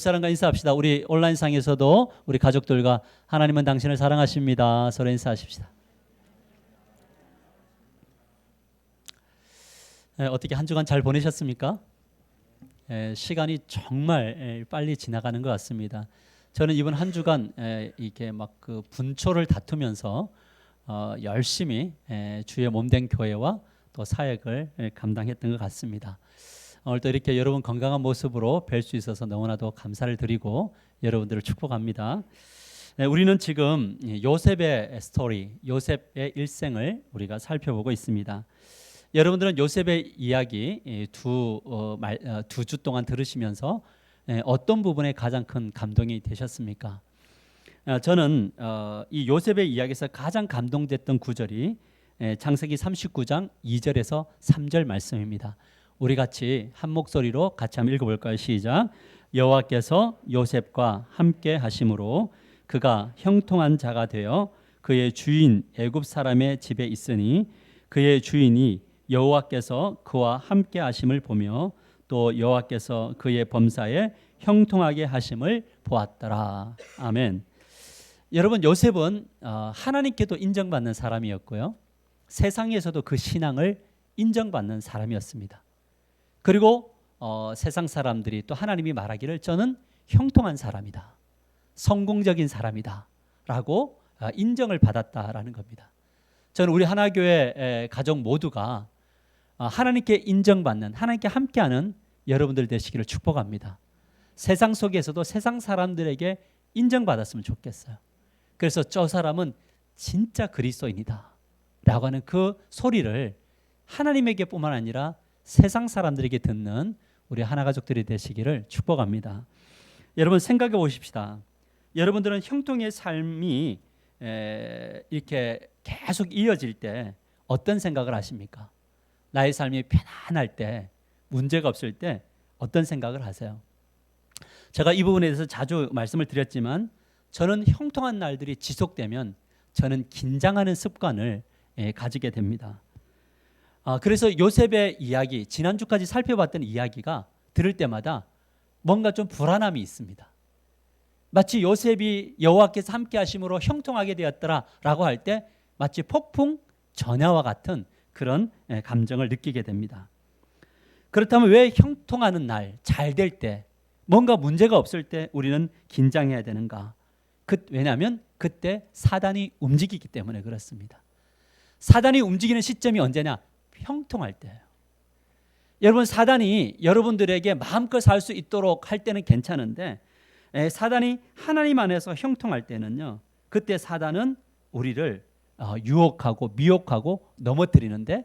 사랑과 인사합시다. 우리 온라인상에서도 우리 가족들과 하나님은 당신을 사랑하십니다. 서로 인사하십시다. 어떻게 한 주간 잘 보내셨습니까? 시간이 정말 빨리 지나가는 것 같습니다. 저는 이번 한 주간 이게 막 그 분초를 다투면서 열심히 주의 몸된 교회와 또 사역을 감당했던 것 같습니다. 오늘도 이렇게 여러분 건강한 모습으로 뵐 수 있어서 너무나도 감사를 드리고 여러분들을 축복합니다. 우리는 지금 요셉의 스토리, 요셉의 일생을 우리가 살펴보고 있습니다. 여러분들은 요셉의 이야기 두 주 동안 들으시면서 어떤 부분에 가장 큰 감동이 되셨습니까? 저는 이 요셉의 이야기에서 가장 감동됐던 구절이 창세기 39장 2절에서 3절 말씀입니다. 우리 같이 한 목소리로 같이 한번 읽어볼까요? 시작. 여호와께서 요셉과 함께 하심으로 그가 형통한 자가 되어 그의 주인 애굽 사람의 집에 있으니 그의 주인이 여호와께서 그와 함께 하심을 보며 또 여호와께서 그의 범사에 형통하게 하심을 보았더라. 아멘. 여러분, 요셉은 하나님께도 인정받는 사람이었고요, 세상에서도 그 신앙을 인정받는 사람이었습니다. 그리고 세상 사람들이 또 하나님이 말하기를 저는 형통한 사람이다, 성공적인 사람이다 라고 인정을 받았다라는 겁니다. 저는 우리 하나교회 가족 모두가 하나님께 인정받는, 하나님께 함께하는 여러분들 되시기를 축복합니다. 세상 속에서도 세상 사람들에게 인정받았으면 좋겠어요. 그래서 저 사람은 진짜 그리스도인이다 라고 하는 그 소리를 하나님에게 뿐만 아니라 세상 사람들에게 듣는 우리 하나가족들이 되시기를 축복합니다. 여러분, 생각해 보십시다. 여러분들은 형통의 삶이 이렇게 계속 이어질 때 어떤 생각을 하십니까? 나의 삶이 편안할 때, 문제가 없을 때 어떤 생각을 하세요? 제가 이 부분에 대해서 자주 말씀을 드렸지만 저는 형통한 날들이 지속되면 저는 긴장하는 습관을 가지게 됩니다. 그래서 요셉의 이야기, 지난주까지 살펴봤던 이야기가 들을 때마다 뭔가 좀 불안함이 있습니다. 마치 요셉이 여호와께서 함께 하심으로 형통하게 되었더라라고 할 때 마치 폭풍 전야와 같은 그런 감정을 느끼게 됩니다. 그렇다면 왜 형통하는 날, 잘 될 때, 뭔가 문제가 없을 때 우리는 긴장해야 되는가? 왜냐하면 그때 사단이 움직이기 때문에 그렇습니다. 사단이 움직이는 시점이 언제냐? 형통할 때예요. 여러분, 사단이 여러분들에게 마음껏 살 수 있도록 할 때는 괜찮은데 사단이 하나님 안에서 형통할 때는요, 그때 사단은 우리를 유혹하고 미혹하고 넘어뜨리는데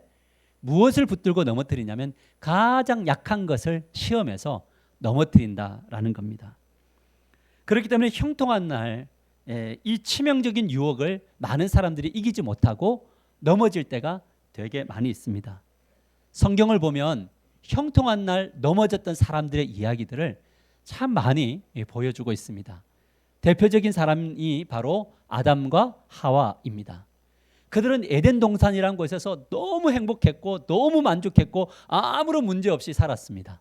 무엇을 붙들고 넘어뜨리냐면 가장 약한 것을 시험해서 넘어뜨린다라는 겁니다. 그렇기 때문에 형통한 날, 이 치명적인 유혹을 많은 사람들이 이기지 못하고 넘어질 때가 되게 많이 있습니다. 성경을 보면 형통한 날 넘어졌던 사람들의 이야기들을 참 많이 보여주고 있습니다. 대표적인 사람이 바로 아담과 하와입니다. 그들은 에덴 동산이라는 곳에서 너무 행복했고 너무 만족했고 아무런 문제 없이 살았습니다.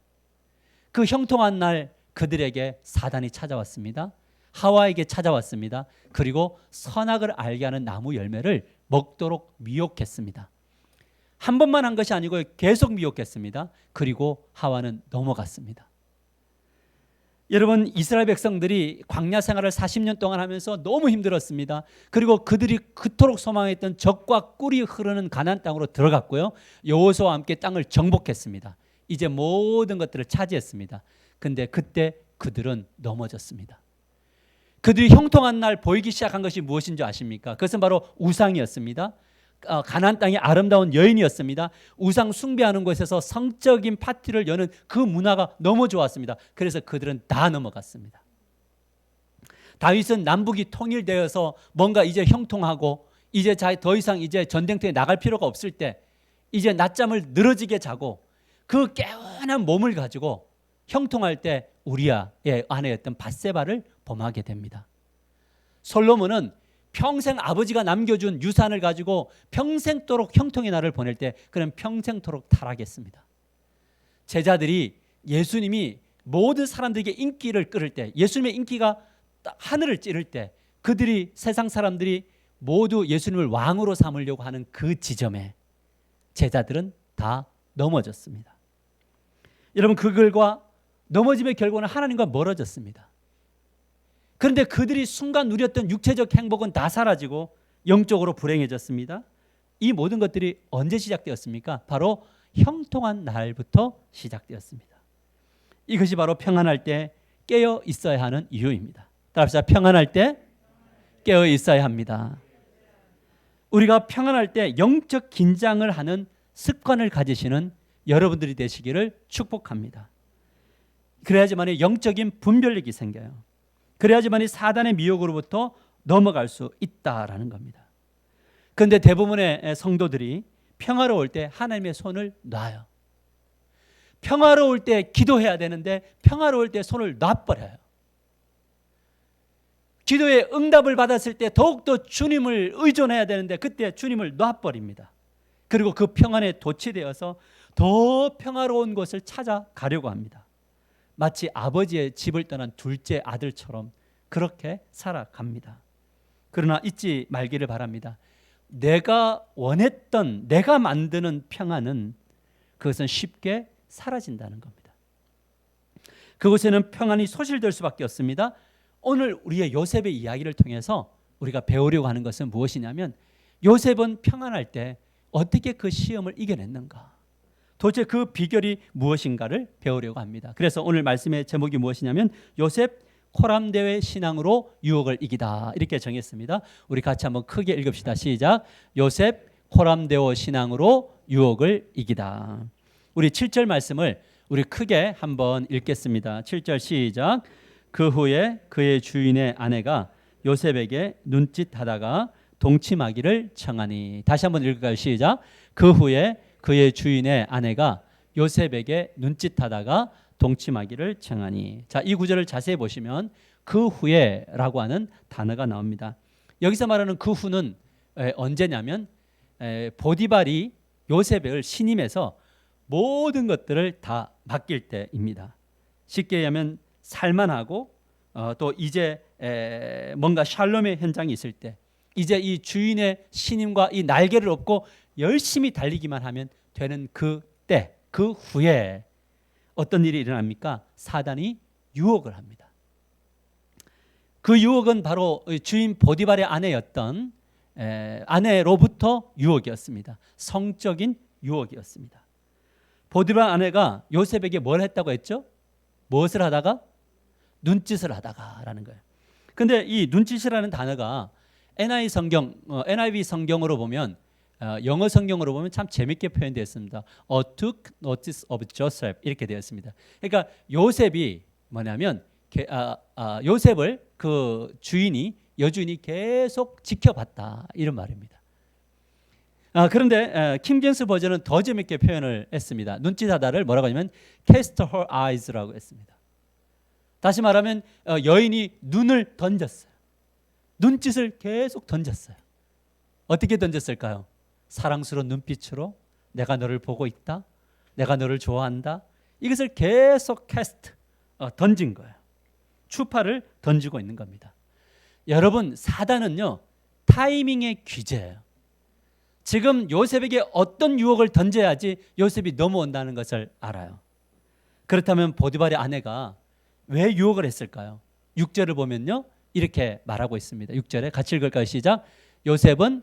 그 형통한 날 그들에게 사단이 찾아왔습니다. 하와에게 찾아왔습니다. 그리고 선악을 알게 하는 나무 열매를 먹도록 미혹했습니다. 한 번만 한 것이 아니고 계속 미혹했습니다. 그리고 하와는 넘어갔습니다. 여러분, 이스라엘 백성들이 광야 생활을 40년 동안 하면서 너무 힘들었습니다. 그리고 그들이 그토록 소망했던 젖과 꿀이 흐르는 가나안 땅으로 들어갔고요, 여호수아와 함께 땅을 정복했습니다. 이제 모든 것들을 차지했습니다. 근데 그때 그들은 넘어졌습니다. 그들이 형통한 날 보이기 시작한 것이 무엇인 줄 아십니까? 그것은 바로 우상이었습니다. 가나안 땅의 아름다운 여인이었습니다. 우상 숭배하는 곳에서 성적인 파티를 여는 그 문화가 너무 좋았습니다. 그래서 그들은 다 넘어갔습니다. 다윗은 남북이 통일되어서 뭔가 이제 형통하고 이제 더 이상 이제 전쟁터에 나갈 필요가 없을 때 이제 낮잠을 늘어지게 자고 그 깨어난 몸을 가지고 형통할 때 우리아의 아내였던 밧세바를 범하게 됩니다. 솔로몬은 평생 아버지가 남겨준 유산을 가지고 평생토록 형통의 날을 보낼 때 그는 평생토록 타락했습니다. 제자들이 예수님이 모든 사람들에게 인기를 끌을 때, 예수님의 인기가 하늘을 찌를 때, 그들이 세상 사람들이 모두 예수님을 왕으로 삼으려고 하는 그 지점에 제자들은 다 넘어졌습니다. 여러분, 그들과 넘어짐의 결과는 하나님과 멀어졌습니다. 그런데 그들이 순간 누렸던 육체적 행복은 다 사라지고 영적으로 불행해졌습니다. 이 모든 것들이 언제 시작되었습니까? 바로 형통한 날부터 시작되었습니다. 이것이 바로 평안할 때 깨어 있어야 하는 이유입니다. 따라합시다. 평안할 때 깨어 있어야 합니다. 우리가 평안할 때 영적 긴장을 하는 습관을 가지시는 여러분들이 되시기를 축복합니다. 그래야지만 영적인 분별력이 생겨요. 그래야지만 사단의 미혹으로부터 넘어갈 수 있다라는 겁니다. 그런데 대부분의 성도들이 평화로울 때 하나님의 손을 놔요. 평화로울 때 기도해야 되는데 평화로울 때 손을 놔버려요. 기도의 응답을 받았을 때 더욱더 주님을 의존해야 되는데 그때 주님을 놔버립니다. 그리고 그 평안에 도취되어서 더 평화로운 곳을 찾아가려고 합니다. 마치 아버지의 집을 떠난 둘째 아들처럼 그렇게 살아갑니다. 그러나 잊지 말기를 바랍니다. 내가 원했던, 내가 만드는 평안은 그것은 쉽게 사라진다는 겁니다. 그곳에는 평안이 소실될 수밖에 없습니다. 오늘 우리의 요셉의 이야기를 통해서 우리가 배우려고 하는 것은 무엇이냐면 요셉은 평안할 때 어떻게 그 시험을 이겨냈는가, 도대체 그 비결이 무엇인가를 배우려고 합니다. 그래서 오늘 말씀의 제목이 무엇이냐면 요셉 코람데오의 신앙으로 유혹을 이기다, 이렇게 정했습니다. 우리 같이 한번 크게 읽읍시다. 시작. 요셉 코람데오 신앙으로 유혹을 이기다. 우리 7절 말씀을 우리 크게 한번 읽겠습니다. 7절 시작. 그 후에 그의 주인의 아내가 요셉에게 눈짓하다가 동침하기를 청하니. 다시 한번 읽을까요? 시작. 그 후에 그의 주인의 아내가 요셉에게 눈짓하다가 동침하기를 청하니. 자, 이 구절을 자세히 보시면 그 후에라고 하는 단어가 나옵니다. 여기서 말하는 그 후는 언제냐면 보디발이 요셉을 신임해서 모든 것들을 다 맡길 때입니다. 쉽게 얘기하면 살만하고 또 이제 뭔가 샬롬의 현장이 있을 때, 이제 이 주인의 신임과 이 날개를 업고 열심히 달리기만 하면 되는 그 때, 그 후에 어떤 일이 일어납니까? 사단이 유혹을 합니다. 그 유혹은 바로 주인 보디발의 아내였던 아내로부터 유혹이었습니다. 성적인 유혹이었습니다. 보디발 아내가 요셉에게 뭘 했다고 했죠? 무엇을 하다가? 눈짓을 하다가라는 거예요. 근데 이 눈짓이라는 단어가 NIV 성경으로 보면, 영어 성경으로 보면 참 재밌게 표현되어 있습니다. took notice of Joseph, 이렇게 되어 있습니다. 그러니까 요셉이 뭐냐면 요셉을 그 여주인이 계속 지켜봤다, 이런 말입니다. 그런데 킹제임스 버전은 더 재밌게 표현을 했습니다. 눈짓하다를 뭐라고 하냐면 cast her eyes라고 했습니다. 다시 말하면 여인이 눈을 던졌어요. 눈짓을 계속 던졌어요. 어떻게 던졌을까요? 사랑스러운 눈빛으로 내가 너를 보고 있다, 내가 너를 좋아한다, 이것을 계속 던진 거예요. 추파를 던지고 있는 겁니다. 여러분, 사단은요 타이밍의 귀재예요. 지금 요셉에게 어떤 유혹을 던져야지 요셉이 넘어온다는 것을 알아요. 그렇다면 보디발의 아내가 왜 유혹을 했을까요? 6절을 보면요 이렇게 말하고 있습니다. 6절에 같이 읽을까요? 시작. 요셉은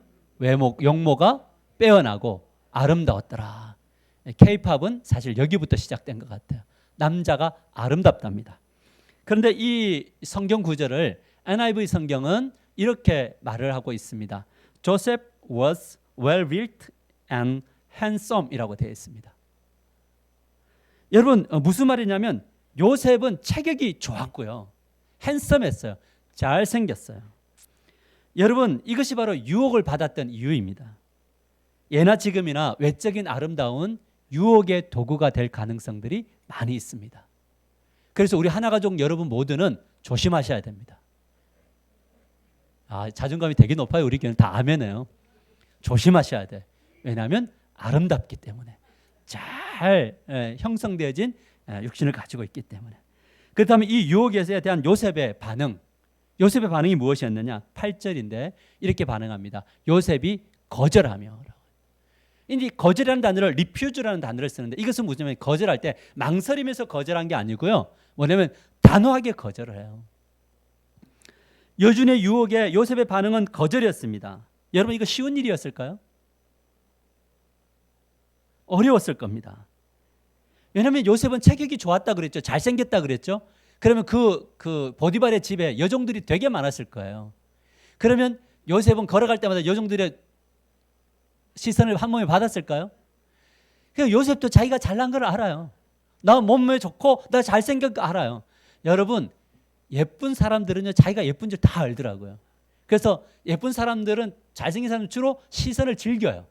용모가 빼어나고 아름다웠더라. K-팝은 사실 여기부터 시작된 것 같아요. 남자가 아름답답니다. 그런데 이 성경 구절을 NIV 성경은 이렇게 말을 하고 있습니다. Joseph was well-built and handsome 이라고 되어 있습니다. 여러분, 무슨 말이냐면 요셉은 체격이 좋았고요, 핸섬했어요, 잘생겼어요. 여러분, 이것이 바로 유혹을 받았던 이유입니다. 예나 지금이나 외적인 아름다운 유혹의 도구가 될 가능성들이 많이 있습니다. 그래서 우리 하나가족 여러분 모두는 조심하셔야 됩니다. 자존감이 되게 높아요. 우리 교회는 다 아멘해요. 조심하셔야 돼. 왜냐하면 아름답기 때문에, 잘 형성되어진 육신을 가지고 있기 때문에. 그렇다면 이 유혹에 대한 요셉의 반응이 무엇이었느냐? 8절인데 이렇게 반응합니다. 요셉이 거절하며. 이제 거절이라는 단어를 리퓨즈라는 단어를 쓰는데 이것은 무슨 거절할 때 망설이면서 거절한 게 아니고요. 뭐냐면 단호하게 거절을 해요. 여준의 유혹에 요셉의 반응은 거절이었습니다. 여러분 이거 쉬운 일이었을까요? 어려웠을 겁니다. 왜냐하면 요셉은 체격이 좋았다 그랬죠. 잘생겼다 그랬죠. 그러면 그 보디발의 집에 여종들이 되게 많았을 거예요. 그러면 요셉은 걸어갈 때마다 여종들의 시선을 한 몸에 받았을까요? 그러니까 요셉도 자기가 잘난 걸 알아요. 나 몸매 좋고 나 잘생긴 거 알아요. 여러분 예쁜 사람들은요 자기가 예쁜 줄 다 알더라고요. 그래서 예쁜 사람들은 잘생긴 사람은 주로 시선을 즐겨요.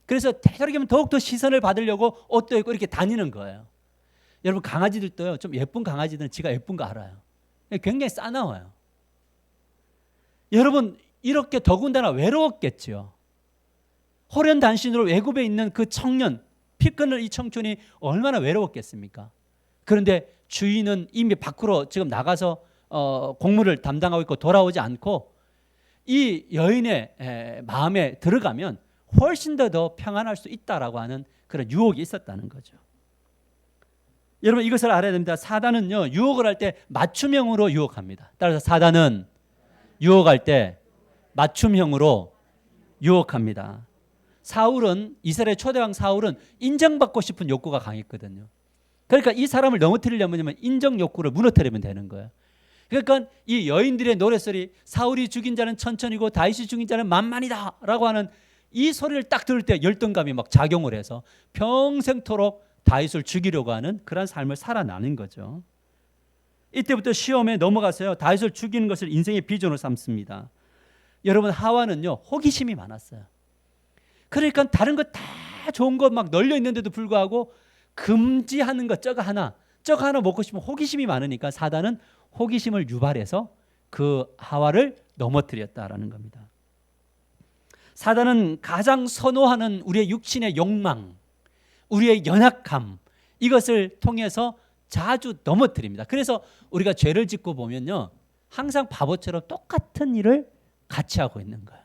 그래서 되도록이면 더욱더 시선을 받으려고 옷도 입고 이렇게 다니는 거예요. 여러분 강아지들도요 좀 예쁜 강아지들은 지가 예쁜 거 알아요. 굉장히 싸나워요. 여러분 이렇게 더군다나 외로웠겠죠. 호련단신으로 외국에 있는 그 청년, 피 끊을 이 청춘이 얼마나 외로웠겠습니까? 그런데 주인은 이미 밖으로 지금 나가서 공무를 담당하고 있고 돌아오지 않고 이 여인의 마음에 들어가면 훨씬 더 평안할 수 있다라고 하는 그런 유혹이 있었다는 거죠. 여러분 이것을 알아야 됩니다. 사단은요 유혹을 할 때 맞춤형으로 유혹합니다. 따라서 사단은 유혹할 때 맞춤형으로 유혹합니다. 사울은 이스라엘 초대왕 사울은 인정받고 싶은 욕구가 강했거든요. 그러니까 이 사람을 넘어뜨리려면 인정 욕구를 무너뜨리면 되는 거예요. 그러니까 이 여인들의 노랫소리 사울이 죽인 자는 천천히고 다윗이 죽인 자는 만만이다 라고 하는 이 소리를 딱 들을 때 열등감이 막 작용을 해서 평생토록 다윗을 죽이려고 하는 그런 삶을 살아나는 거죠. 이때부터 시험에 넘어가서요 다윗을 죽이는 것을 인생의 비전으로 삼습니다. 여러분 하와는요 호기심이 많았어요. 그러니까 다른 거 다 좋은 거 막 널려 있는데도 불구하고 금지하는 거 저거 하나 먹고 싶으면 호기심이 많으니까 사단은 호기심을 유발해서 그 하와를 넘어뜨렸다라는 겁니다. 사단은 가장 선호하는 우리의 육신의 욕망, 우리의 연약함 이것을 통해서 자주 넘어뜨립니다. 그래서 우리가 죄를 짓고 보면요 항상 바보처럼 똑같은 일을 같이 하고 있는 거예요.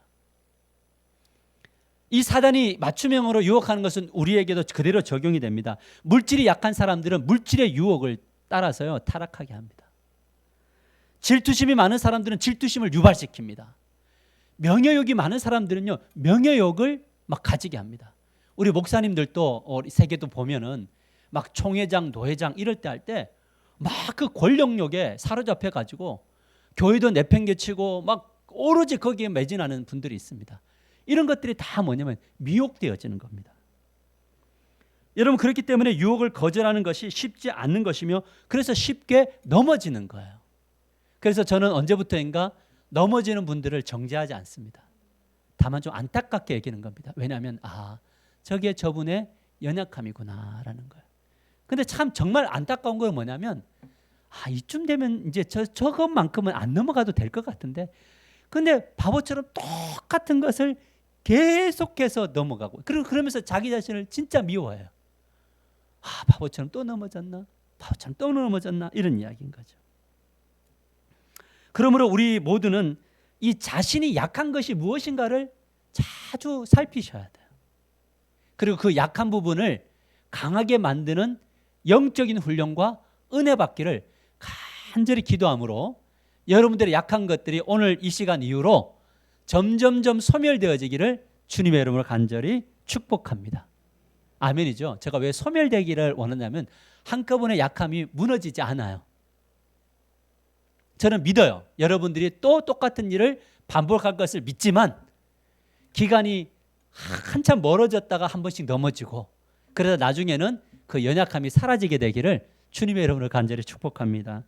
이 사단이 맞춤형으로 유혹하는 것은 우리에게도 그대로 적용이 됩니다. 물질이 약한 사람들은 물질의 유혹을 따라서요 타락하게 합니다. 질투심이 많은 사람들은 질투심을 유발시킵니다. 명예욕이 많은 사람들은요 명예욕을 막 가지게 합니다. 우리 목사님들도 세계도 보면은 막 총회장, 노회장 이럴 때 할 때 막 그 권력욕에 사로잡혀 가지고 교회도 내팽개치고 막 오로지 거기에 매진하는 분들이 있습니다. 이런 것들이 다 뭐냐면 미혹되어지는 겁니다. 여러분 그렇기 때문에 유혹을 거절하는 것이 쉽지 않는 것이며 그래서 쉽게 넘어지는 거예요. 그래서 저는 언제부터인가 넘어지는 분들을 정죄하지 않습니다. 다만 좀 안타깝게 얘기하는 겁니다. 왜냐하면 저게 저분의 연약함이구나라는 거예요. 근데 참 정말 안타까운 건 뭐냐면 이쯤 되면 이제 저것만큼은 안 넘어가도 될 것 같은데 근데 바보처럼 똑같은 것을 계속해서 넘어가고 그러면서 자기 자신을 진짜 미워해요. 바보처럼 또 넘어졌나? 바보처럼 또 넘어졌나? 이런 이야기인 거죠. 그러므로 우리 모두는 이 자신이 약한 것이 무엇인가를 자주 살피셔야 돼요. 그리고 그 약한 부분을 강하게 만드는 영적인 훈련과 은혜 받기를 간절히 기도함으로 여러분들의 약한 것들이 오늘 이 시간 이후로 점점점 소멸되어지기를 주님의 이름으로 간절히 축복합니다. 아멘이죠. 제가 왜 소멸되기를 원하냐면 한꺼번에 약함이 무너지지 않아요. 저는 믿어요. 여러분들이 또 똑같은 일을 반복할 것을 믿지만 기간이 한참 멀어졌다가 한 번씩 넘어지고 그러다 나중에는 그 연약함이 사라지게 되기를 주님의 이름으로 간절히 축복합니다.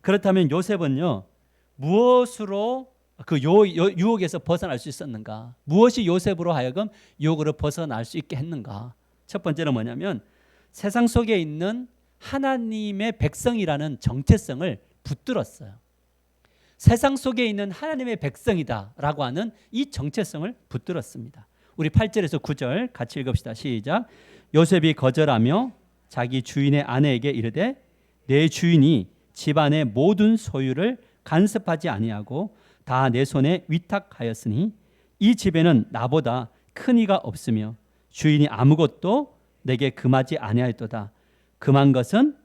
그렇다면 요셉은요 무엇으로 그 유혹에서 벗어날 수 있었는가? 무엇이 요셉으로 하여금 유혹으로 벗어날 수 있게 했는가? 첫 번째는 뭐냐면 세상 속에 있는 하나님의 백성이라는 정체성을 붙들었어요. 세상 속에 있는 하나님의 백성이다라고 하는 이 정체성을 붙들었습니다. 우리 8절에서 9절 같이 읽읍시다. 시작. 요셉이 거절하며 자기 주인의 아내에게 이르되 내 주인이 집안의 모든 소유를 간섭하지 아니하고 다 내 손에 위탁하였으니 이 집에는 나보다 큰 이가 없으며 주인이 아무것도 내게 금하지 아니하였도다. 금한 것은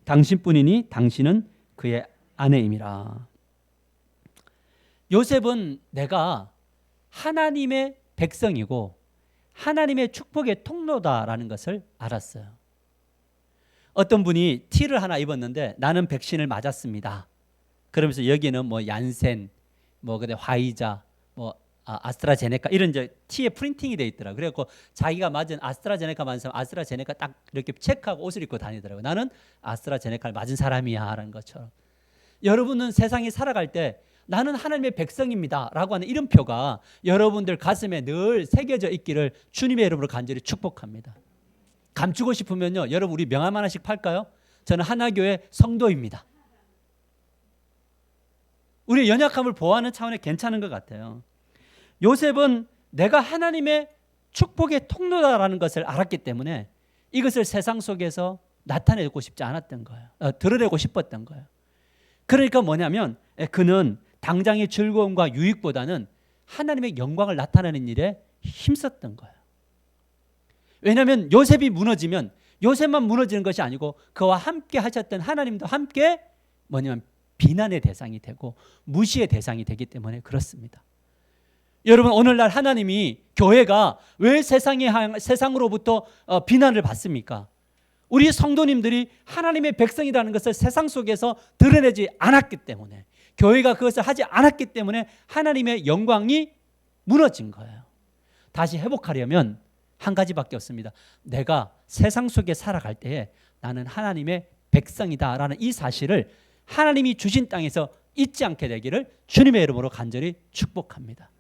당신뿐이니 당신은 그의 아내임이라. 요셉은 내가 하나님의 백성이고 하나님의 축복의 통로다라는 것을 알았어요. 어떤 분이 티를 하나 입었는데 나는 백신을 맞았습니다. 그러면서 여기는 뭐 얀센, 뭐 근데 화이자, 뭐 아스트라제네카 이런 이제 티에 프린팅이 돼 있더라고요. 그래갖고 자기가 맞은 아스트라제네카 맞은 사람 아스트라제네카 딱 이렇게 체크하고 옷을 입고 다니더라고요. 나는 아스트라제네카를 맞은 사람이야라는 것처럼. 여러분은 세상에 살아갈 때 나는 하나님의 백성입니다 라고 하는 이름표가 여러분들 가슴에 늘 새겨져 있기를 주님의 이름으로 간절히 축복합니다. 감추고 싶으면요, 여러분 우리 명함 하나씩 팔까요? 저는 하나교회 성도입니다. 우리의 연약함을 보호하는 차원에 괜찮은 것 같아요. 요셉은 내가 하나님의 축복의 통로다라는 것을 알았기 때문에 이것을 세상 속에서 나타내고 싶지 않았던 거예요. 드러내고 싶었던 거예요. 그러니까 뭐냐면 그는 당장의 즐거움과 유익보다는 하나님의 영광을 나타내는 일에 힘썼던 거예요. 왜냐하면 요셉이 무너지면 요셉만 무너지는 것이 아니고 그와 함께 하셨던 하나님도 함께 뭐냐면 비난의 대상이 되고 무시의 대상이 되기 때문에 그렇습니다. 여러분 오늘날 하나님이 교회가 왜 세상으로부터 비난을 받습니까? 우리 성도님들이 하나님의 백성이라는 것을 세상 속에서 드러내지 않았기 때문에 교회가 그것을 하지 않았기 때문에 하나님의 영광이 무너진 거예요. 다시 회복하려면 한 가지밖에 없습니다. 내가 세상 속에 살아갈 때에 나는 하나님의 백성이다라는 이 사실을 하나님이 주신 땅에서 잊지 않게 되기를 주님의 이름으로 간절히 축복합니다.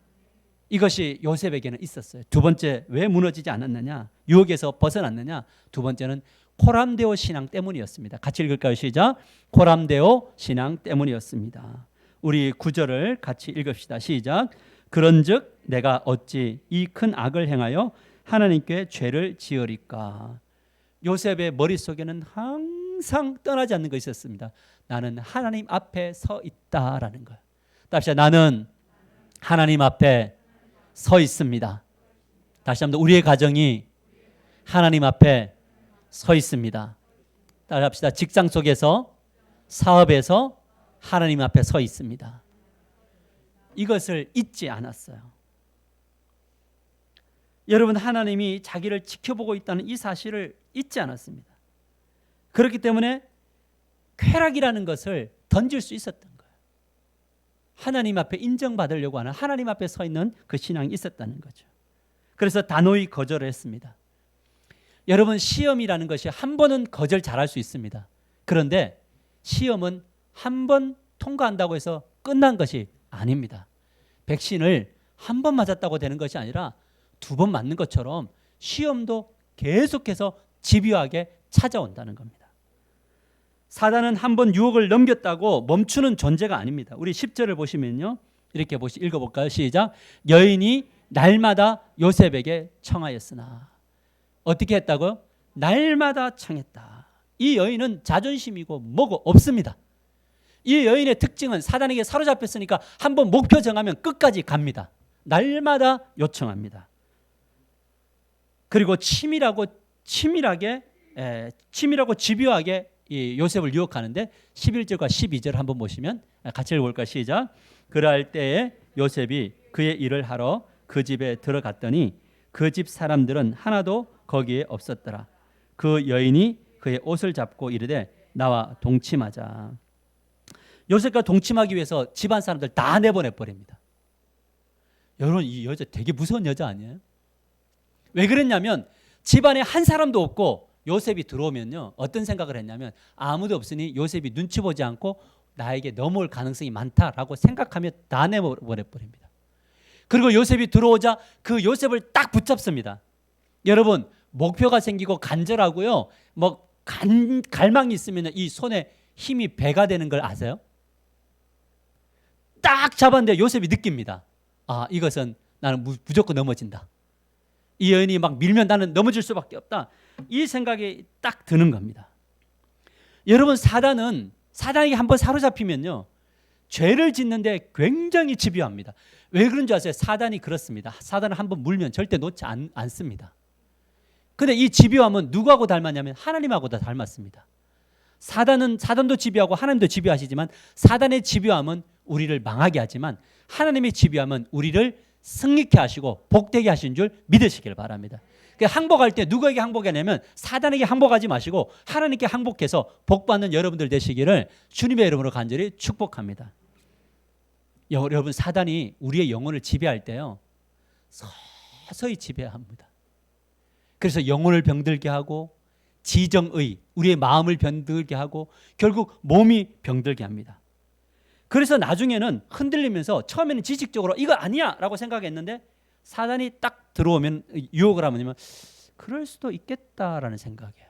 이것이 요셉에게는 있었어요. 두 번째, 왜 무너지지 않았느냐? 유혹에서 벗어났느냐? 두 번째는 코람데오 신앙 때문이었습니다. 같이 읽을까요? 시작. 코람데오 신앙 때문이었습니다. 우리 구절을 같이 읽읍시다. 시작. 그런즉 내가 어찌 이 큰 악을 행하여 하나님께 죄를 지으리까? 요셉의 머릿속에는 항상 떠나지 않는 것이 있었습니다. 나는 하나님 앞에 서 있다라는 거예요. 답시다. 나는 하나님 앞에 서 있습니다. 다시 한번 우리의 가정이 하나님 앞에 서 있습니다. 따라합시다. 직장 속에서 사업에서 하나님 앞에 서 있습니다. 이것을 잊지 않았어요. 여러분 하나님이 자기를 지켜보고 있다는 이 사실을 잊지 않았습니다. 그렇기 때문에 쾌락이라는 것을 던질 수 있었던 거예요. 하나님 앞에 인정받으려고 하는 하나님 앞에 서 있는 그 신앙이 있었다는 거죠. 그래서 단호히 거절을 했습니다. 여러분 시험이라는 것이 한 번은 거절 잘할 수 있습니다. 그런데 시험은 한 번 통과한다고 해서 끝난 것이 아닙니다. 백신을 한 번 맞았다고 되는 것이 아니라 두 번 맞는 것처럼 시험도 계속해서 집요하게 찾아온다는 겁니다. 사단은 한 번 유혹을 넘겼다고 멈추는 존재가 아닙니다. 우리 10절을 보시면요. 이렇게 읽어볼까요? 시작. 여인이 날마다 요셉에게 청하였으나. 어떻게 했다고요? 날마다 청했다. 이 여인은 자존심이고 뭐고 없습니다. 이 여인의 특징은 사단에게 사로잡혔으니까 한번 목표 정하면 끝까지 갑니다. 날마다 요청합니다. 그리고 치밀하고 집요하게 이 요셉을 유혹하는데 11절과 12절 한번 보시면 같이 읽어볼까요? 시작. 그럴 때에 요셉이 그의 일을 하러 그 집에 들어갔더니 그 집 사람들은 하나도 거기에 없었더라. 그 여인이 그의 옷을 잡고 이르되 나와 동침하자. 요셉과 동침하기 위해서 집안 사람들 다 내보내 버립니다. 여러분 이 여자 되게 무서운 여자 아니에요? 왜 그랬냐면 집안에 한 사람도 없고 요셉이 들어오면요 어떤 생각을 했냐면 아무도 없으니 요셉이 눈치 보지 않고 나에게 넘어올 가능성이 많다라고 생각하며 다 내보내 버립니다. 그리고 요셉이 들어오자 그 요셉을 딱 붙잡습니다. 여러분 목표가 생기고 간절하고요 뭐 갈망이 있으면 이 손에 힘이 배가 되는 걸 아세요? 딱 잡았는데 요셉이 느낍니다. 아 이것은 나는 무조건 넘어진다. 이 여인이 막 밀면 나는 넘어질 수밖에 없다. 이 생각이 딱 드는 겁니다. 여러분 사단에게 한번 사로잡히면요, 죄를 짓는데 굉장히 집요합니다. 왜 그런 줄 아세요? 사단이 그렇습니다. 사단을 한번 물면 절대 놓지 않습니다. 근데 이 집요함은 누구하고 닮았냐면 하나님하고 다 닮았습니다. 사단도 집요하고 하나님도 집요하시지만 사단의 집요함은 우리를 망하게 하지만 하나님의 집요함은 우리를 승리케 하시고 복되게 하신 줄 믿으시길 바랍니다. 항복할 때 누구에게 항복하냐면 사단에게 항복하지 마시고 하나님께 항복해서 복받는 여러분들 되시기를 주님의 이름으로 간절히 축복합니다. 여러분, 사단이 우리의 영혼을 지배할 때요, 서서히 지배합니다. 그래서 영혼을 병들게 하고 지정의, 우리의 마음을 병들게 하고 결국 몸이 병들게 합니다. 그래서 나중에는 흔들리면서 처음에는 지식적으로 이거 아니야 라고 생각했는데 사단이 딱 들어오면 유혹을 하면 그럴 수도 있겠다라는 생각이에요.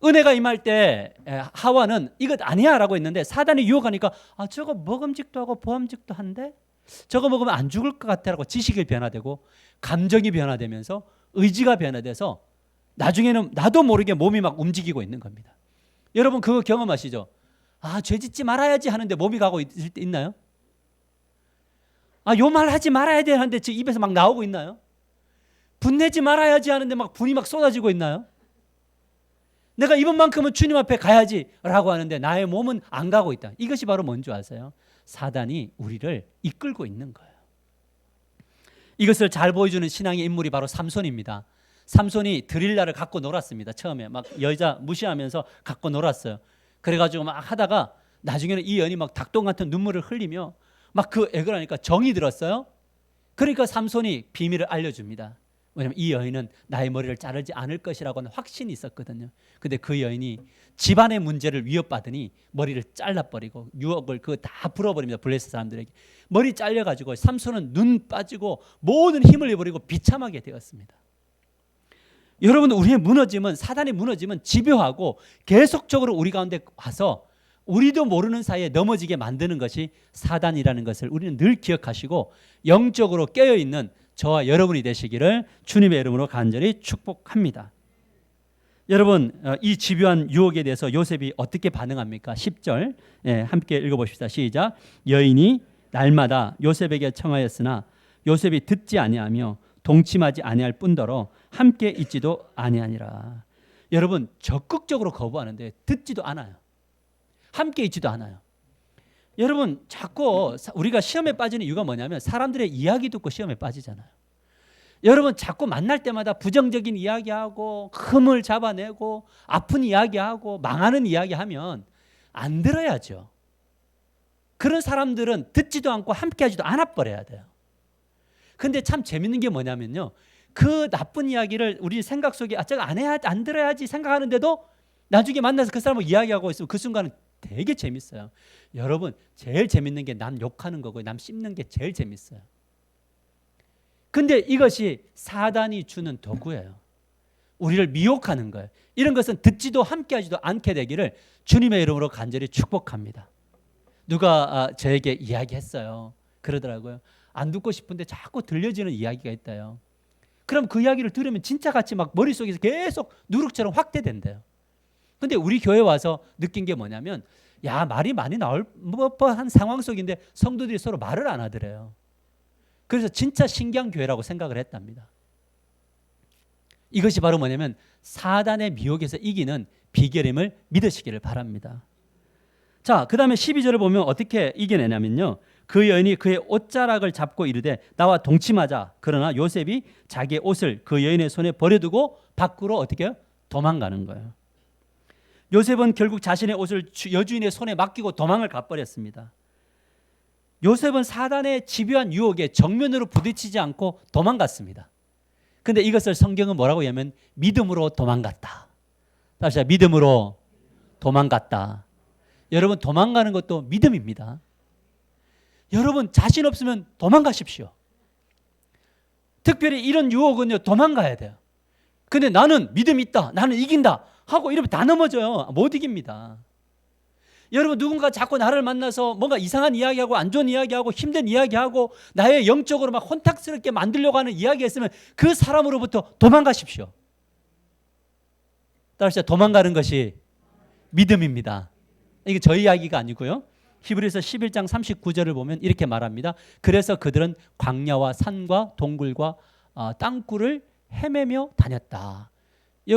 은혜가 임할 때 하와는 이것 아니야 라고 했는데 사단이 유혹하니까 저거 먹음직도 하고 보암직도 한데 저거 먹으면 안 죽을 것 같아 라고 지식이 변화되고 감정이 변화되면서 의지가 변화돼서 나중에는 나도 모르게 몸이 막 움직이고 있는 겁니다. 여러분 그거 경험하시죠? 죄 짓지 말아야지 하는데 몸이 가고 있을 때 있나요? 요 말 하지 말아야 돼 하는데 제 입에서 막 나오고 있나요? 분내지 말아야지 하는데 막 분이 막 쏟아지고 있나요? 내가 이번만큼은 주님 앞에 가야지 라고 하는데 나의 몸은 안 가고 있다. 이것이 바로 뭔지 아세요? 사단이 우리를 이끌고 있는 거예요. 이것을 잘 보여주는 신앙의 인물이 바로 삼손입니다. 삼손이 드릴라를 갖고 놀았습니다. 처음에 막 여자 무시하면서 갖고 놀았어요. 그래가지고 막 하다가 나중에는 이 여인이 막 닭똥 같은 눈물을 흘리며 막 그 애걸 하니까 정이 들었어요. 그러니까 삼손이 비밀을 알려줍니다. 왜냐하면 이 여인은 나의 머리를 자르지 않을 것이라고 하는 확신이 있었거든요. 근데 그 여인이 집안의 문제를 위협받으니 머리를 잘라버리고 유혹을 그거 다 풀어버립니다. 블레셋 사람들에게. 머리 잘려가지고 삼손은 눈 빠지고 모든 힘을 잃어버리고 비참하게 되었습니다. 여러분, 우리의 무너짐은, 사단의 무너짐은 집요하고 계속적으로 우리 가운데 와서 우리도 모르는 사이에 넘어지게 만드는 것이 사단이라는 것을 우리는 늘 기억하시고 영적으로 깨어있는 저와 여러분이 되시기를 주님의 이름으로 간절히 축복합니다. 여러분, 이 집요한 유혹에 대해서 요셉이 어떻게 반응합니까? 10절 함께 읽어봅시다. 시작. 여인이 날마다 요셉에게 청하였으나 요셉이 듣지 아니하며 동침하지 아니할 뿐더러 함께 있지도 아니하니라. 여러분, 적극적으로 거부하는데 듣지도 않아요. 함께 있지도 않아요. 여러분, 자꾸 우리가 시험에 빠지는 이유가 뭐냐면 사람들의 이야기 듣고 시험에 빠지잖아요. 여러분, 자꾸 만날 때마다 부정적인 이야기하고 흠을 잡아내고 아픈 이야기하고 망하는 이야기하면 안 들어야죠. 그런 사람들은 듣지도 않고 함께하지도 않아버려야 돼요. 근데 참 재밌는 게 뭐냐면요, 그 나쁜 이야기를 우리 생각 속에 저거 안 들어야지 생각하는데도 나중에 만나서 그 사람하고 이야기하고 있으면 그 순간은 되게 재밌어요. 여러분, 제일 재밌는 게 남 욕하는 거고 남 씹는 게 제일 재밌어요. 근데 이것이 사단이 주는 도구예요. 우리를 미혹하는 거예요. 이런 것은 듣지도 함께하지도 않게 되기를 주님의 이름으로 간절히 축복합니다. 누가 저에게 이야기했어요. 그러더라고요. 안 듣고 싶은데 자꾸 들려지는 이야기가 있다요. 그럼 그 이야기를 들으면 진짜 같이 막 머릿속에서 계속 누룩처럼 확대된대요. 근데 우리 교회 와서 느낀 게 뭐냐면 말이 많이 나올 법한 상황 속인데 성도들이 서로 말을 안 하더래요. 그래서 진짜 신기한 교회라고 생각을 했답니다. 이것이 바로 뭐냐면 사단의 미혹에서 이기는 비결임을 믿으시기를 바랍니다. 자, 그 다음에 12절을 보면 어떻게 이겨내냐면요, 그 여인이 그의 옷자락을 잡고 이르되 나와 동침하자. 그러나 요셉이 자기의 옷을 그 여인의 손에 버려두고 밖으로 어떻게 해요? 도망가는 거예요. 요셉은 결국 자신의 옷을 여주인의 손에 맡기고 도망을 가버렸습니다. 요셉은 사단의 집요한 유혹에 정면으로 부딪히지 않고 도망갔습니다. 근데 이것을 성경은 뭐라고 하냐면 믿음으로 도망갔다. 다시 믿음으로 도망갔다. 여러분, 도망가는 것도 믿음입니다. 여러분, 자신 없으면 도망가십시오. 특별히 이런 유혹은요, 도망가야 돼요. 근데 나는 믿음 있다, 나는 이긴다 하고 이러면 다 넘어져요. 못 이깁니다. 여러분, 누군가 자꾸 나를 만나서 뭔가 이상한 이야기하고 안 좋은 이야기하고 힘든 이야기하고 나의 영적으로 막 혼탁스럽게 만들려고 하는 이야기가 있으면 그 사람으로부터 도망가십시오. 따라서 도망가는 것이 믿음입니다. 이게 저희 이야기가 아니고요. 히브리서 11장 39절을 보면 이렇게 말합니다. 그래서 그들은 광야와 산과 동굴과 땅굴을 헤매며 다녔다.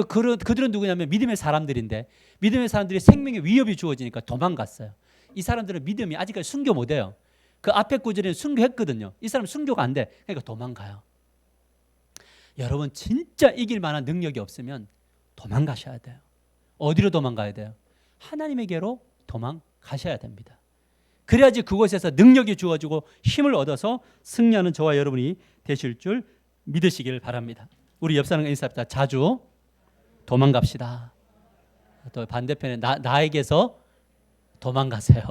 그들은 누구냐면 믿음의 사람들인데 믿음의 사람들이 생명의 위협이 주어지니까 도망갔어요. 이 사람들은 믿음이 아직까지 순교 못해요. 그 앞에 구절에는 순교했거든요. 이 사람 순교가 안 돼. 그러니까 도망가요. 여러분 진짜 이길 만한 능력이 없으면 도망가셔야 돼요. 어디로 도망가야 돼요? 하나님에게로 도망가셔야 됩니다. 그래야지 그곳에서 능력이 주어지고 힘을 얻어서 승리하는 저와 여러분이 되실 줄 믿으시길 바랍니다. 우리 옆 사람과 인사합시다. 자주 도망갑시다. 또 반대편에 나에게서 도망가세요.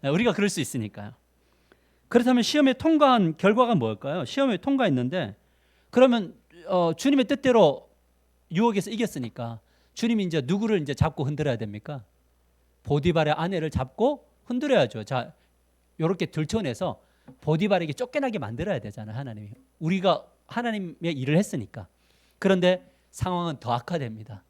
우리가 그럴 수 있으니까요. 그렇다면 시험에 통과한 결과가 뭘까요? 시험에 통과했는데 그러면 주님의 뜻대로 유혹에서 이겼으니까 주님이 이제 누구를 이제 잡고 흔들어야 됩니까? 보디발의 아내를 잡고 흔들어야죠. 자, 이렇게 들춰내서 보디발에게 쫓겨나게 만들어야 되잖아요. 하나님이. 우리가 하나님의 일을 했으니까. 그런데 상황은 더 악화됩니다.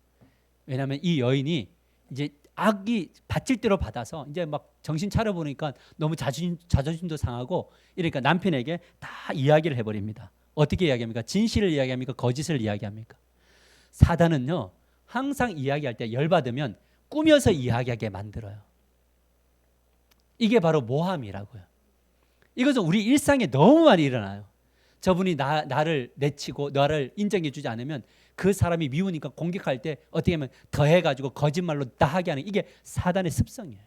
왜냐하면 이 여인이 이제 악이 받칠 대로 받아서 이제 막 정신 차려 보니까 너무 자존심도 상하고 이러니까 남편에게 다 이야기를 해버립니다. 어떻게 이야기합니까? 진실을 이야기합니까? 거짓을 이야기합니까? 사단은요 항상 이야기할 때 열받으면 꾸며서 이야기하게 만들어요. 이게 바로 모함이라고요. 이것은 우리 일상에 너무 많이 일어나요. 저분이 나를 내치고 나를 인정해 주지 않으면 그 사람이 미우니까 공격할 때 어떻게 하면 더해가지고 거짓말로 다 하게 하는 이게 사단의 습성이에요.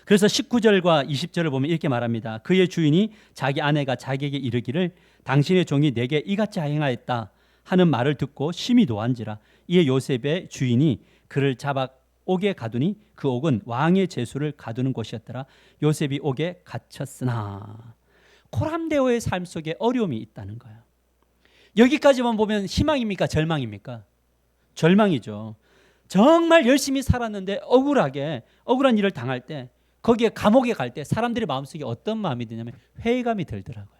그래서 19절과 20절을 보면 이렇게 말합니다. 그의 주인이 자기 아내가 자기에게 이르기를 당신의 종이 내게 이같이 행하였다 하는 말을 듣고 심히 노한지라. 이에 요셉의 주인이 그를 잡아 옥에 가두니 그 옥은 왕의 제수를 가두는 곳이었더라. 요셉이 옥에 갇혔으나 코람데오의 삶 속에 어려움이 있다는 거예요. 여기까지만 보면 희망입니까? 절망입니까? 절망이죠. 정말 열심히 살았는데 억울한 일을 당할 때 거기에 감옥에 갈 때 사람들의 마음속에 어떤 마음이 드냐면 회의감이 들더라고요.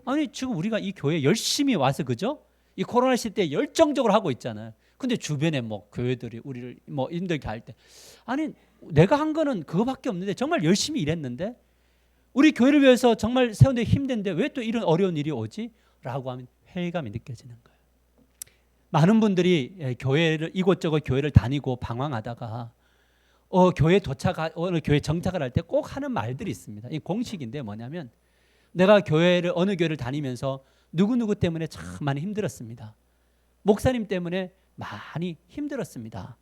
아니 지금 우리가 이 교회에 열심히 와서 그죠? 이 코로나 시대에 열정적으로 하고 있잖아요. 근데 주변에 뭐 교회들이 우리를 뭐 힘들게 할 때 아니 내가 한 거는 그거밖에 없는데 정말 열심히 일했는데 우리 교회를 위해서 정말 세우는데 힘든데 왜 또 이런 어려운 일이 오지? 라고 하면 회의감이 느껴지는 거예요. 많은 분들이 교회를 이곳저곳 교회를 다니고 방황하다가 교회 어느 교회 정착을 할 때 꼭 하는 말들이 있습니다. 이 공식인데 뭐냐면 내가 어느 교회를 다니면서 누구누구 때문에 참 많이 힘들었습니다. 목사님 때문에 많이 힘들었습니다.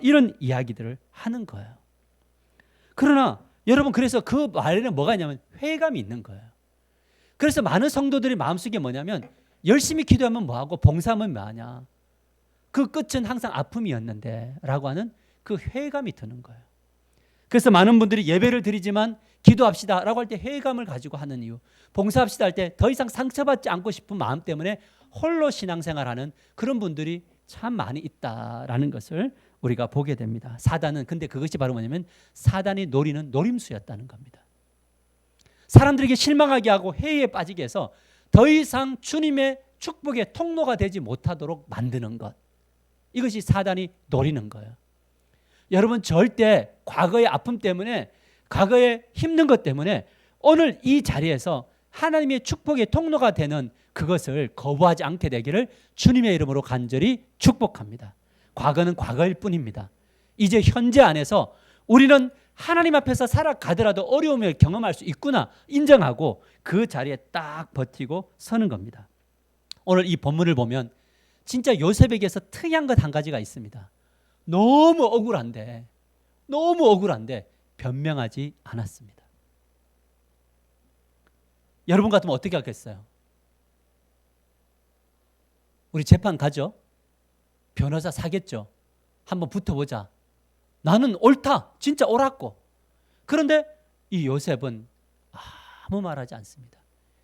이런 이야기들을 하는 거예요. 그러나 여러분 그래서 그 말에는 뭐가 있냐면 회의감이 있는 거예요. 그래서 많은 성도들의 마음속에 뭐냐면 열심히 기도하면 뭐하고 봉사하면 뭐하냐. 그 끝은 항상 아픔이었는데 라고 하는 그 회의감이 드는 거예요. 그래서 많은 분들이 예배를 드리지만 기도합시다 라고 할 때 회의감을 가지고 하는 이유, 봉사합시다 할 때 더 이상 상처받지 않고 싶은 마음 때문에 홀로 신앙생활하는 그런 분들이 참 많이 있다라는 것을 우리가 보게 됩니다. 사단은 근데 그것이 바로 뭐냐면 사단이 노리는 노림수였다는 겁니다. 사람들에게 실망하게 하고 회의에 빠지게 해서 더 이상 주님의 축복의 통로가 되지 못하도록 만드는 것. 이것이 사단이 노리는 거예요. 여러분 절대 과거의 아픔 때문에 과거의 힘든 것 때문에 오늘 이 자리에서 하나님의 축복의 통로가 되는 그것을 거부하지 않게 되기를 주님의 이름으로 간절히 축복합니다. 과거는 과거일 뿐입니다. 이제 현재 안에서 우리는 하나님 앞에서 살아가더라도 어려움을 경험할 수 있구나 인정하고 그 자리에 딱 버티고 서는 겁니다. 오늘 이 본문을 보면 진짜 요셉에게서 특이한 것 한 가지가 있습니다. 너무 억울한데 변명하지 않았습니다. 여러분 같으면 어떻게 하겠어요? 우리 재판 가죠? 변호사 사겠죠? 한번 붙어보자. 나는 옳다. 진짜 옳았고. 그런데 이 요셉은 아무 말하지 않습니다.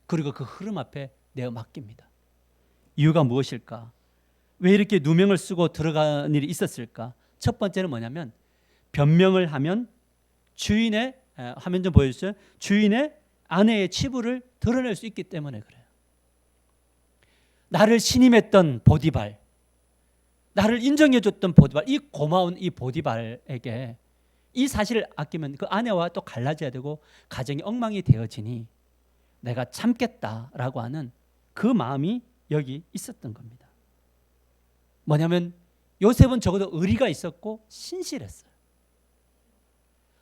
그리고 그 흐름 앞에 내어 맡깁니다. 이유가 무엇일까? 왜 이렇게 누명을 쓰고 들어간 일이 있었을까? 첫 번째는 뭐냐면 변명을 하면 화면 좀 보여주세요. 주인의 아내의 치부를 드러낼 수 있기 때문에 그래요. 나를 신임했던 보디발, 나를 인정해줬던 보디발, 이 고마운 이 보디발에게 이 사실을 아끼면 그 아내와 또 갈라져야 되고 가정이 엉망이 되어지니 내가 참겠다라고 하는 그 마음이 여기 있었던 겁니다. 뭐냐면 요셉은 적어도 의리가 있었고 신실했어요.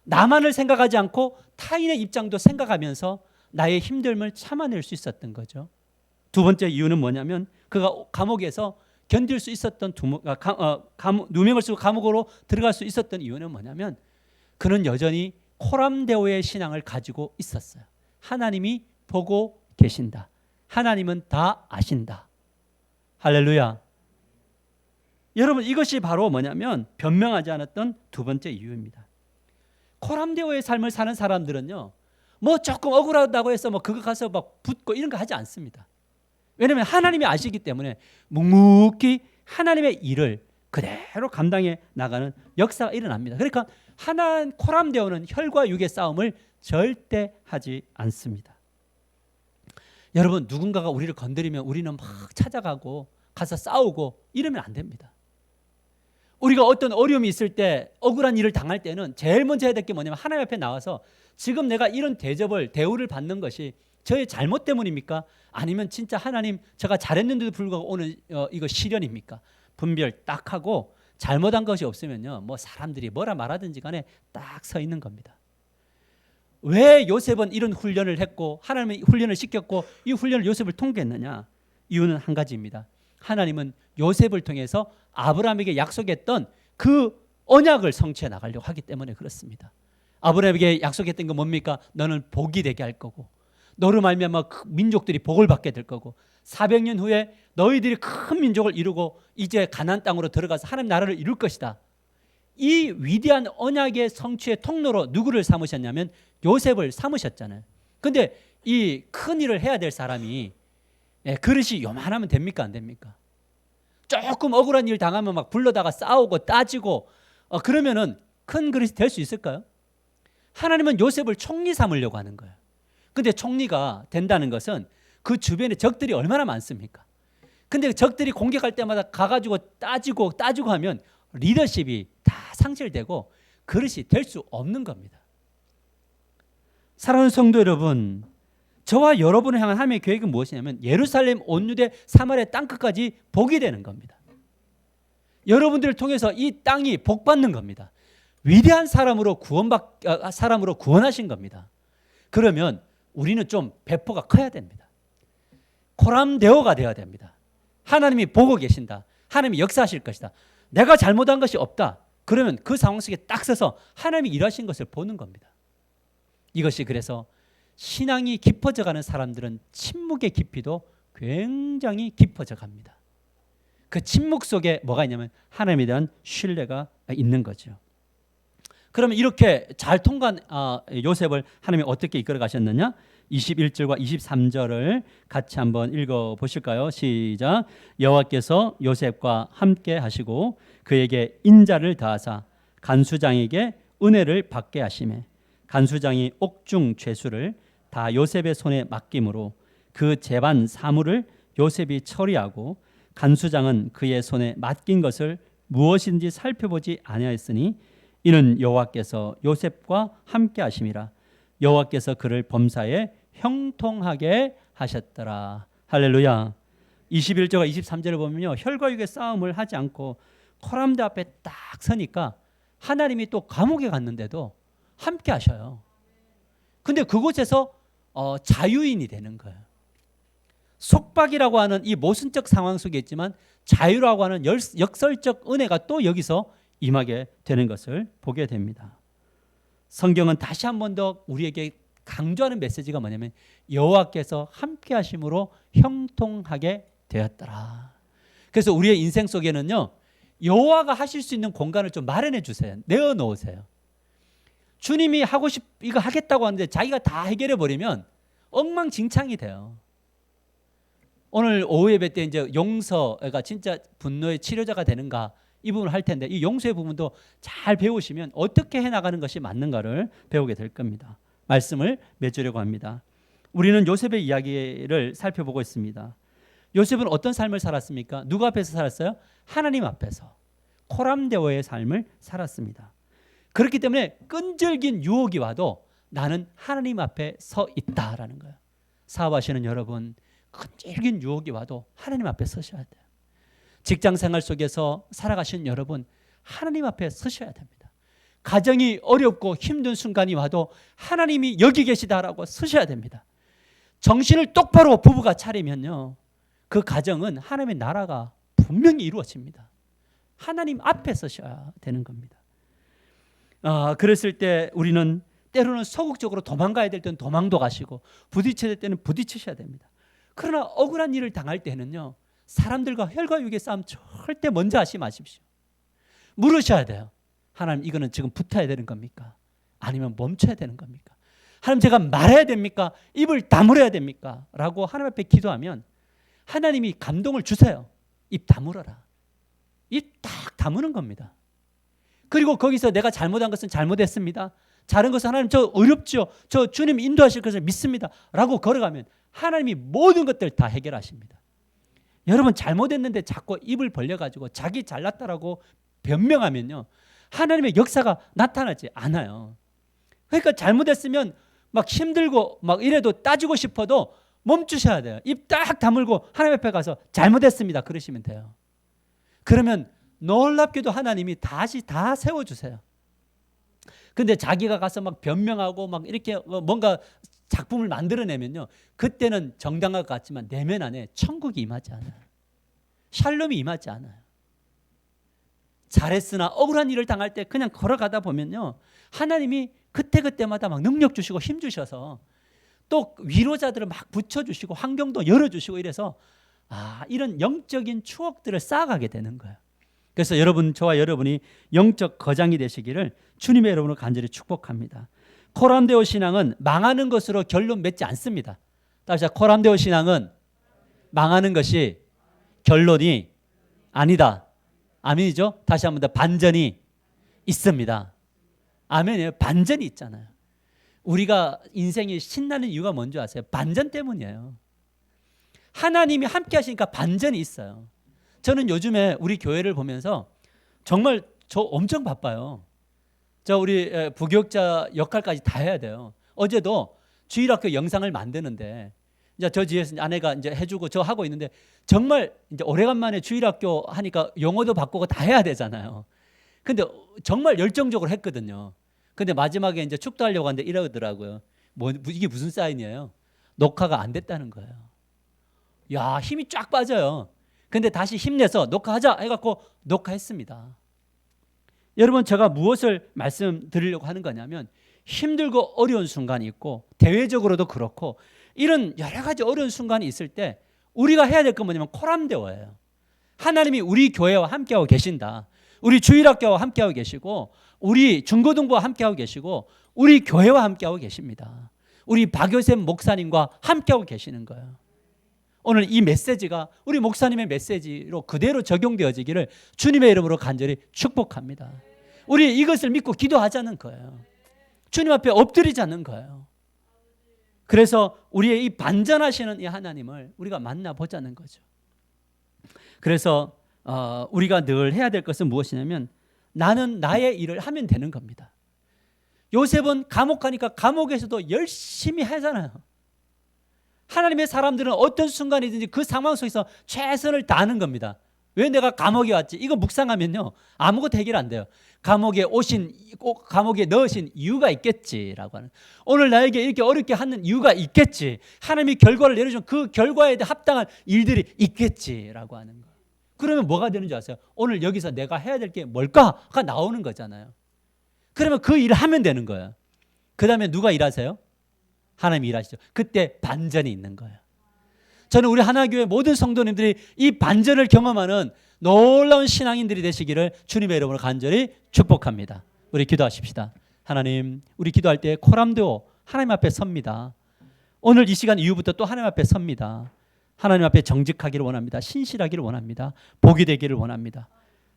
나만을 생각하지 않고 타인의 입장도 생각하면서 나의 힘듦을 참아낼 수 있었던 거죠. 두 번째 이유는 뭐냐면 그가 감옥에서 견딜 수 있었던 누명을 쓰고 감옥으로 들어갈 수 있었던 이유는 뭐냐면 그는 여전히 코람데오의 신앙을 가지고 있었어요. 하나님이 보고 계신다. 하나님은 다 아신다. 할렐루야. 여러분, 이것이 바로 뭐냐면 변명하지 않았던 두 번째 이유입니다. 코람데오의 삶을 사는 사람들은요, 뭐 조금 억울하다고 해서 뭐 그거 가서 막 붙고 이런 거 하지 않습니다. 왜냐하면 하나님이 아시기 때문에 묵묵히 하나님의 일을 그대로 감당해 나가는 역사가 일어납니다. 그러니까 코람데오는 혈과 육의 싸움을 절대 하지 않습니다. 여러분, 누군가가 우리를 건드리면 우리는 막 찾아가고 가서 싸우고 이러면 안 됩니다. 우리가 어떤 어려움이 있을 때, 억울한 일을 당할 때는 제일 먼저 해야 될 게 뭐냐면 하나님 앞에 나와서 지금 내가 이런 대우를 받는 것이 저의 잘못 때문입니까? 아니면 진짜 하나님 제가 잘했는데도 불구하고 오늘 이거 시련입니까? 분별 딱 하고 잘못한 것이 없으면요, 뭐 사람들이 뭐라 말하든지 간에 딱 서 있는 겁니다. 왜 요셉은 이런 훈련을 했고 하나님이 훈련을 시켰고 이 훈련을 요셉을 통과했느냐? 이유는 한 가지입니다. 하나님은 요셉을 통해서 아브라함에게 약속했던 그 언약을 성취해 나가려고 하기 때문에 그렇습니다. 아브라함에게 약속했던 건 뭡니까? 너는 복이 되게 할 거고 너로 말미암아 민족들이 복을 받게 될 거고 400년 후에 너희들이 큰 민족을 이루고 이제 가나안 땅으로 들어가서 하나님 나라를 이룰 것이다. 이 위대한 언약의 성취의 통로로 누구를 삼으셨냐면 요셉을 삼으셨잖아요. 근데 이 큰 일을 해야 될 사람이 그릇이 요만하면 됩니까? 안 됩니까? 조금 억울한 일 당하면 막 불러다가 싸우고 따지고 그러면은 큰 그릇이 될 수 있을까요? 하나님은 요셉을 총리 삼으려고 하는 거예요. 근데 총리가 된다는 것은 그 주변에 적들이 얼마나 많습니까? 근데 적들이 공격할 때마다 가가지고 따지고 하면 리더십이 다 상실되고 그릇이 될 수 없는 겁니다. 사랑하는 성도 여러분, 저와 여러분을 향한 하나님의 계획은 무엇이냐면 예루살렘, 온 유대, 사마리아 땅끝까지 복이 되는 겁니다. 여러분들을 통해서 이 땅이 복받는 겁니다. 위대한 사람으로 구원하신 겁니다. 그러면 우리는 좀 배포가 커야 됩니다. 코람데오가 되어야 됩니다. 하나님이 보고 계신다. 하나님이 역사하실 것이다. 내가 잘못한 것이 없다. 그러면 그 상황 속에 딱 서서 하나님이 일하신 것을 보는 겁니다. 이것이 그래서 신앙이 깊어져가는 사람들은 침묵의 깊이도 굉장히 깊어져 갑니다. 그 침묵 속에 뭐가 있냐면 하나님에 대한 신뢰가 있는 거죠. 그러면 이렇게 잘 통과한 요셉을 하나님이 어떻게 이끌어 가셨느냐? 21절과 23절을 같이 한번 읽어 보실까요? 시작. 여호와께서 요셉과 함께 하시고 그에게 인자를 더하사 간수장에게 은혜를 받게 하시매 간수장이 옥중 죄수를 다 요셉의 손에 맡김으로 그 재반 사물을 요셉이 처리하고 간수장은 그의 손에 맡긴 것을 무엇인지 살펴보지 아니하였으니 이는 여호와께서 요셉과 함께 하심이라. 여호와께서 그를 범사에 형통하게 하셨더라. 할렐루야. 21절과 23절을 보면요, 혈과 육의 싸움을 하지 않고 코람데 앞에 딱 서니까 하나님이 또 감옥에 갔는데도 함께 하셔요. 근데 그곳에서 자유인이 되는 거예요. 속박이라고 하는 이 모순적 상황 속에 있지만 자유라고 하는 역설적 은혜가 또 여기서 임하게 되는 것을 보게 됩니다. 성경은 다시 한 번 더 우리에게 강조하는 메시지가 뭐냐면 여호와께서 함께 하심으로 형통하게 되었더라. 그래서 우리의 인생 속에는요, 여호와가 하실 수 있는 공간을 좀 마련해 주세요. 내어 놓으세요. 주님이 이거 하겠다고 하는데 자기가 다 해결해 버리면 엉망진창이 돼요. 오늘 오후 예배 때 이제 용서가 진짜 분노의 치료자가 되는가 이 부분을 할 텐데 이 용서의 부분도 잘 배우시면 어떻게 해나가는 것이 맞는가를 배우게 될 겁니다. 말씀을 맺으려고 합니다. 우리는 요셉의 이야기를 살펴보고 있습니다. 요셉은 어떤 삶을 살았습니까? 누구 앞에서 살았어요? 하나님 앞에서 코람데오의 삶을 살았습니다. 그렇기 때문에 끈질긴 유혹이 와도 나는 하나님 앞에 서 있다라는 거예요. 사업하시는 여러분, 끈질긴 유혹이 와도 하나님 앞에 서셔야 돼요. 직장 생활 속에서 살아가시는 여러분, 하나님 앞에 서셔야 됩니다. 가정이 어렵고 힘든 순간이 와도 하나님이 여기 계시다라고 서셔야 됩니다. 정신을 똑바로 부부가 차리면요, 그 가정은 하나님의 나라가 분명히 이루어집니다. 하나님 앞에 서셔야 되는 겁니다. 그랬을 때 우리는 때로는 소극적으로 도망가야 될 때는 도망도 가시고 부딪혀야 될 때는 부딪히셔야 됩니다. 그러나 억울한 일을 당할 때는요, 사람들과 혈과 육의 싸움 절대 먼저 하지 마십시오. 물으셔야 돼요. 하나님, 이거는 지금 붙어야 되는 겁니까? 아니면 멈춰야 되는 겁니까? 하나님, 제가 말해야 됩니까? 입을 다물어야 됩니까? 라고 하나님 앞에 기도하면 하나님이 감동을 주세요. 입 다물어라. 입 딱 다무는 겁니다. 그리고 거기서 내가 잘못한 것은 잘못했습니다. 잘한 것은 하나님 저 어렵죠. 저 주님 인도하실 것을 믿습니다. 라고 걸어가면 하나님이 모든 것들 다 해결하십니다. 여러분, 잘못했는데 자꾸 입을 벌려가지고 자기 잘났다라고 변명하면요, 하나님의 역사가 나타나지 않아요. 그러니까 잘못했으면 막 힘들고 막 이래도 따지고 싶어도 멈추셔야 돼요. 입 딱 다물고 하나님 앞에 가서 잘못했습니다 그러시면 돼요. 그러면 놀랍게도 하나님이 다시 다 세워주세요. 근데 자기가 가서 막 변명하고 막 이렇게 뭔가 작품을 만들어내면요, 그때는 정당할 것 같지만 내면 안에 천국이 임하지 않아요. 샬롬이 임하지 않아요. 잘했으나 억울한 일을 당할 때 그냥 걸어가다 보면요, 하나님이 그때그때마다 막 능력 주시고 힘 주셔서 또 위로자들을 막 붙여주시고 환경도 열어주시고 이래서 이런 영적인 추억들을 쌓아가게 되는 거예요. 그래서 여러분, 저와 여러분이 영적 거장이 되시기를 주님의 이름으로 간절히 축복합니다. 코람데오 신앙은 망하는 것으로 결론 맺지 않습니다. 다시 코람데오 신앙은 망하는 것이 결론이 아니다. 아멘이죠? 다시 한번 더, 반전이 있습니다. 아멘이에요. 반전이 있잖아요. 우리가 인생이 신나는 이유가 뭔지 아세요? 반전 때문이에요. 하나님이 함께 하시니까 반전이 있어요. 저는 요즘에 우리 교회를 보면서 정말 저 엄청 바빠요. 저 우리 부교육자 역할까지 다 해야 돼요. 어제도 주일학교 영상을 만드는데 이제 저 뒤에서 아내가 이제 해주고 저 하고 있는데 정말 이제 오래간만에 주일학교 하니까 용어도 바꾸고 다 해야 되잖아요. 근데 정말 열정적으로 했거든요. 근데 마지막에 이제 축도하려고 하는데 이러더라고요. 이게 무슨 사인이에요? 녹화가 안 됐다는 거예요. 야, 힘이 쫙 빠져요. 근데 다시 힘내서 녹화하자 해갖고 녹화했습니다. 여러분, 제가 무엇을 말씀드리려고 하는 거냐면, 힘들고 어려운 순간이 있고 대외적으로도 그렇고 이런 여러 가지 어려운 순간이 있을 때 우리가 해야 될 건 뭐냐면 코람데오예요. 하나님이 우리 교회와 함께하고 계신다. 우리 주일학교와 함께하고 계시고 우리 중고등부와 함께하고 계시고 우리 교회와 함께하고 계십니다. 우리 박효샘 목사님과 함께하고 계시는 거예요. 오늘 이 메시지가 우리 목사님의 메시지로 그대로 적용되어지기를 주님의 이름으로 간절히 축복합니다. 우리 이것을 믿고 기도하자는 거예요. 주님 앞에 엎드리자는 거예요. 그래서 우리의 이 반전하시는 이 하나님을 우리가 만나보자는 거죠. 그래서 우리가 늘 해야 될 것은 무엇이냐면 나는 나의 일을 하면 되는 겁니다. 요셉은 감옥 가니까 감옥에서도 열심히 하잖아요. 하나님의 사람들은 어떤 순간이든지 그 상황 속에서 최선을 다하는 겁니다. 왜 내가 감옥에 왔지? 이거 묵상하면요, 아무것도 해결 안 돼요. 감옥에 넣으신 이유가 있겠지라고 하는. 오늘 나에게 이렇게 어렵게 하는 이유가 있겠지. 하나님이 결과를 내려준 그 결과에 합당한 일들이 있겠지라고 하는 거. 그러면 뭐가 되는 줄 아세요? 오늘 여기서 내가 해야 될 게 뭘까가 나오는 거잖아요. 그러면 그 일을 하면 되는 거예요. 그 다음에 누가 일하세요? 하나님이 일하시죠. 그때 반전이 있는 거예요. 저는 우리 하나교회 모든 성도님들이 이 반전을 경험하는 놀라운 신앙인들이 되시기를 주님의 이름으로 간절히 축복합니다. 우리 기도하십시다. 하나님, 우리 기도할 때 코람데오 하나님 앞에 섭니다. 오늘 이 시간 이후부터 또 하나님 앞에 섭니다. 하나님 앞에 정직하기를 원합니다. 신실하기를 원합니다. 복이 되기를 원합니다.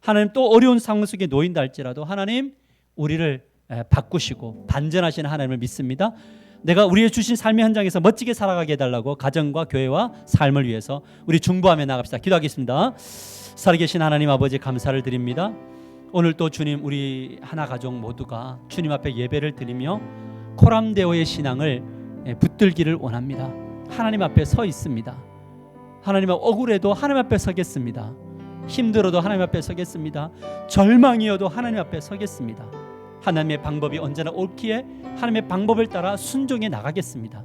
하나님, 또 어려운 상황 속에 놓인다 할지라도 하나님 우리를 바꾸시고 반전하시는 하나님을 믿습니다. 내가 우리의 주신 삶의 현장에서 멋지게 살아가게 해달라고 가정과 교회와 삶을 위해서 우리 중보하며 나갑시다. 기도하겠습니다. 살아계신 하나님 아버지 감사를 드립니다. 오늘 또 주님 우리 하나 가족 모두가 주님 앞에 예배를 드리며 코람데오의 신앙을 붙들기를 원합니다. 하나님 앞에 서 있습니다. 하나님 억울해도 하나님 앞에 서겠습니다. 힘들어도 하나님 앞에 서겠습니다. 절망이어도 하나님 앞에 서겠습니다. 하나님의 방법이 언제나 옳기에 하나님의 방법을 따라 순종해 나가겠습니다.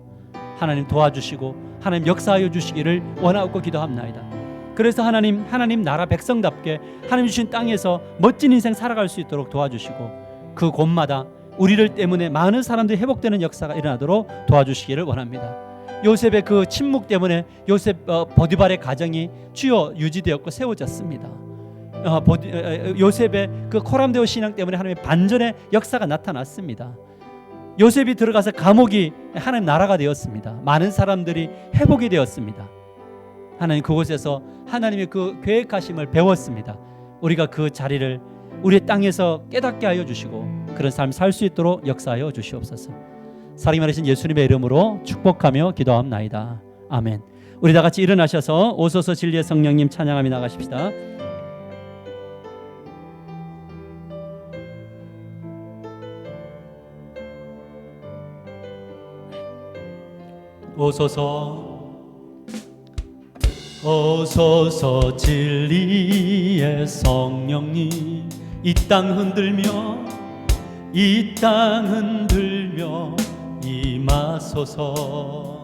하나님 도와주시고 하나님 역사하여 주시기를 원하고 기도합나이다. 그래서 하나님 나라 백성답게 하나님 주신 땅에서 멋진 인생 살아갈 수 있도록 도와주시고 그 곳마다 우리를 때문에 많은 사람들이 회복되는 역사가 일어나도록 도와주시기를 원합니다. 요셉의 그 침묵 때문에 요셉 보디발의 가정이 주여 유지되었고 세워졌습니다. 요셉의 그 코람데오 신앙 때문에 하나님의 반전의 역사가 나타났습니다. 요셉이 들어가서 감옥이 하나님 나라가 되었습니다. 많은 사람들이 회복이 되었습니다. 하나님 그곳에서 하나님의 그 계획하심을 배웠습니다. 우리가 그 자리를 우리의 땅에서 깨닫게 하여 주시고 그런 삶 살 수 있도록 역사하여 주시옵소서. 살아계신 하신 예수님의 이름으로 축복하며 기도합나이다. 아멘. 우리 다 같이 일어나셔서 오소서 진리의 성령님 찬양하며 나가십시다. 오소서 진리의 성령님 이 땅 흔들며 임하소서.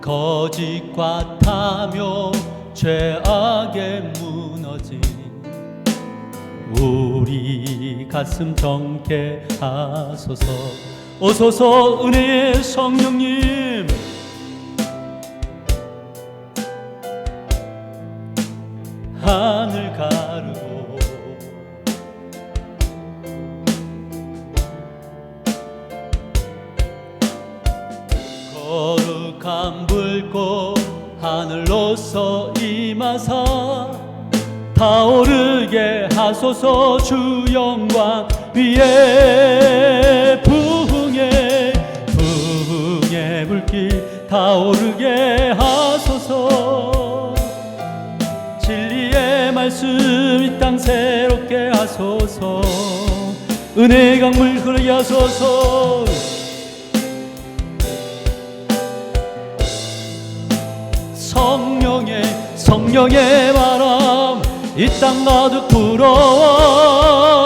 거짓과 탐욕 죄악에 무너진 우리 가슴 정케 하소서. 오소서 은혜의 성령님 하늘 가르고 거룩한 불꽃 하늘로서 임하사 타오르게 하소서. 주 영광 위에 부흥의 불길 타오르게 하소서. 진리의 말씀 이 땅 새롭게 하소서. 은혜의 강물 흐르게 하소서. 성령의 바람 이 땅 가득 불어와